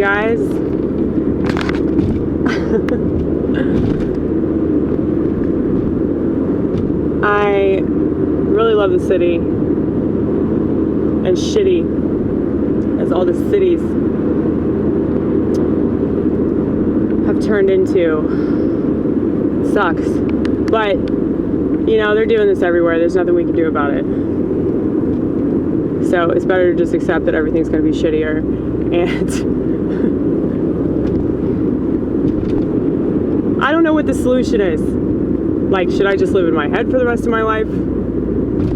guys. I really love the city. And shitty as all the cities have turned into. Sucks. But, you know, they're doing this everywhere. There's nothing we can do about it. So it's better to just accept that everything's going to be shittier. And I don't know what the solution is. Like, should I just live in my head for the rest of my life?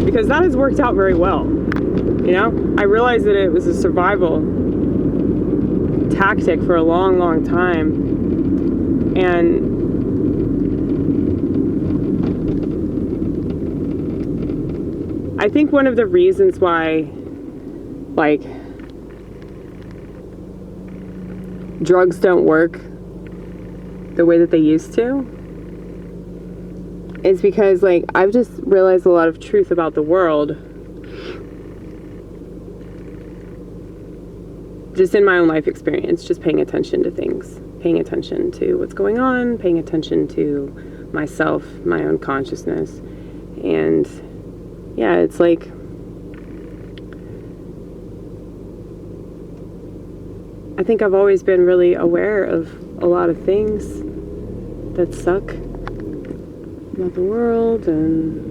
Because that has worked out very well. You know? I realized that it was a survival tactic for a long, long time. And I think one of the reasons why, like, drugs don't work the way that they used to is because, like, I've just realized a lot of truth about the world just in my own life experience, just paying attention to things, paying attention to what's going on, paying attention to myself, my own consciousness. And yeah, it's like, I think I've always been really aware of a lot of things that suck about the world. And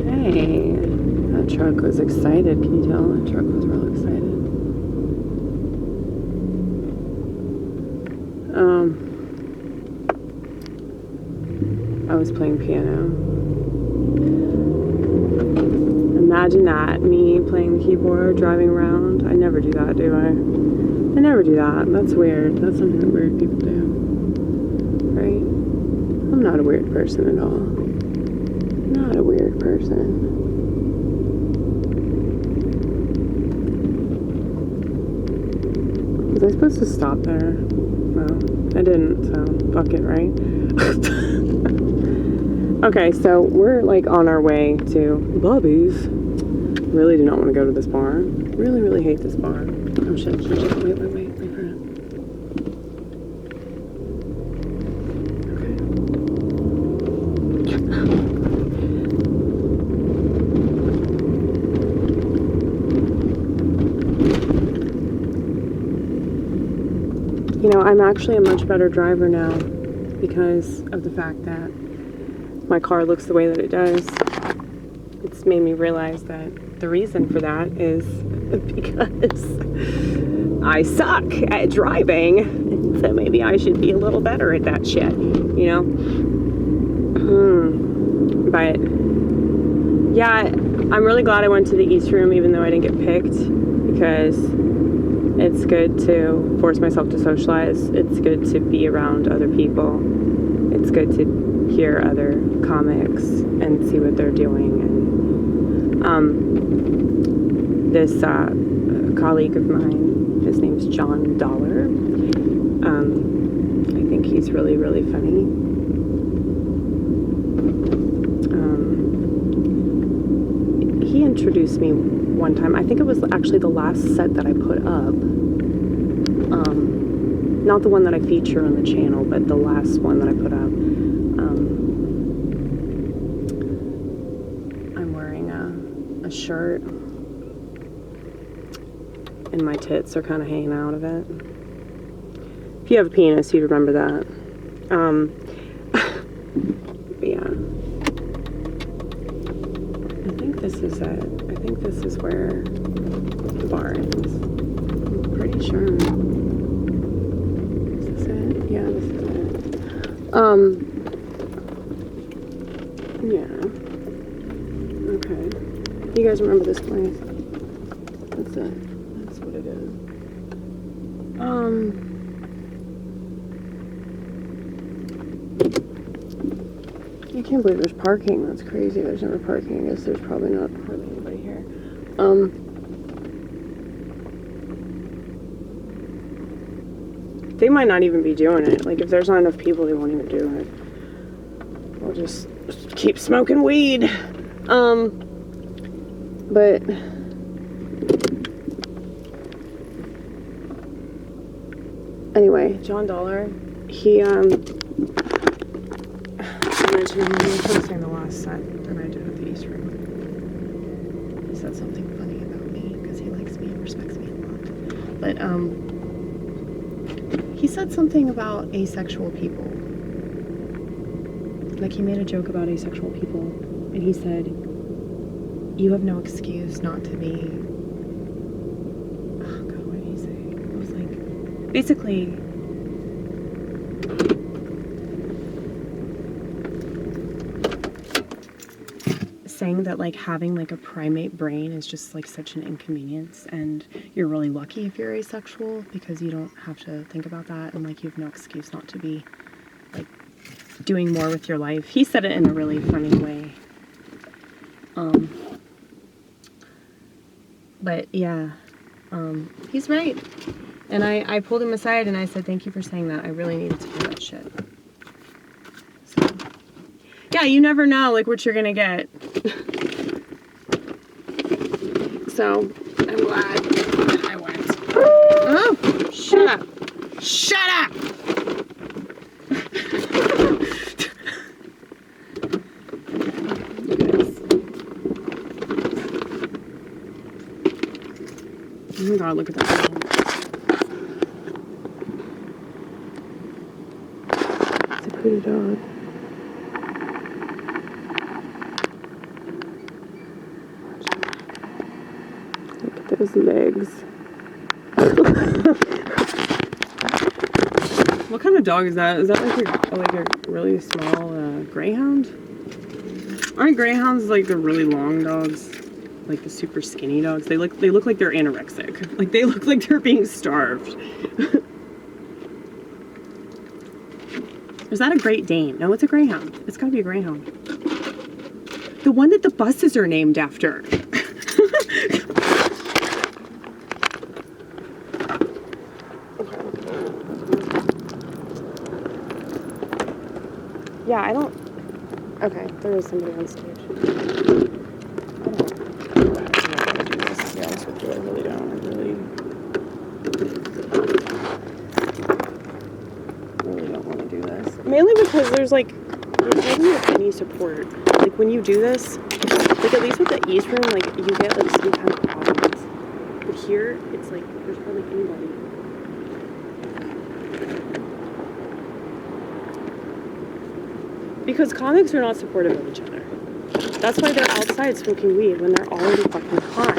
hey, that truck was excited. Can you tell? That truck was real excited. I was playing piano. Imagine that, me playing the keyboard, driving around. I never do that, do I? I never do that. That's weird. That's something that weird people do. Right? I'm not a weird person at all. Not a weird person. Was I supposed to stop there? No, I didn't, so fuck it, right? Okay, so we're like on our way to Bobby's. Really do not want to go to this bar. Really, really hate this bar. Oh shit, wait for it. Okay. You know, I'm actually a much better driver now because of the fact that my car looks the way that it does. It's made me realize that the reason for that is because I suck at driving. So maybe I should be a little better at that shit, you know? But yeah, I'm really glad I went to the East Room even though I didn't get picked, because it's good to force myself to socialize. It's good to be around other people. It's good to hear other comics and see what they're doing. And this colleague of mine, his name's John Dollar. I think he's really, really funny. He introduced me one time. I think it was actually the last set that I put up. Not the one that I feature on the channel, but the last one that I put up. I'm wearing a shirt and my tits are kind of hanging out of it. If you have a penis, you'd remember that. But yeah. I think this is it. I think this is where the bar is. I'm pretty sure. Is this it? Yeah, this is it. Yeah. Okay. You guys remember this place? That's it. That's what it is. I can't believe there's parking. That's crazy. There's never parking. I guess there's probably not hardly anybody here. They might not even be doing it. Like, if there's not enough people, they won't even do it. We'll just keep smoking weed. But anyway, John Dollar, he I mentioned him posting the last set that I did at the East Room. He said something funny about me because he likes me and respects me a lot. But he said something about asexual people. Like, he made a joke about asexual people, and he said, "You have no excuse not to be." Oh God, what did he say? It was like, basically, saying that like having like a primate brain is just like such an inconvenience, and you're really lucky if you're asexual because you don't have to think about that, and like you have no excuse not to be like doing more with your life. He said it in a really funny way. But yeah, he's right. And I pulled him aside and I said, "Thank you for saying that. I really needed to hear that shit." So, yeah, you never know like what you're gonna get. So I'm glad that I went. Oh, shut up. Shut up! Oh my God, look at that. It's a pretty dog. Look at those legs. What kind of dog is that? Is that like a really small greyhound? Aren't greyhounds like the really long dogs? Like the super skinny dogs? They look like they're anorexic. Like they look like they're being starved. Is that a Great Dane? No, it's a greyhound. It's gotta be a greyhound. The one that the buses are named after. Yeah, I don't... Okay, there is somebody on stage. I don't know what to do this, to be honest with you. I really don't. I really don't want to do this. Mainly because there's like any support. Like when you do this, like at least with the East Room, like you get like some kind of audience. But here, it's like there's hardly anybody. Because comics are not supportive of each other. That's why they're outside smoking weed when they're already fucking hot.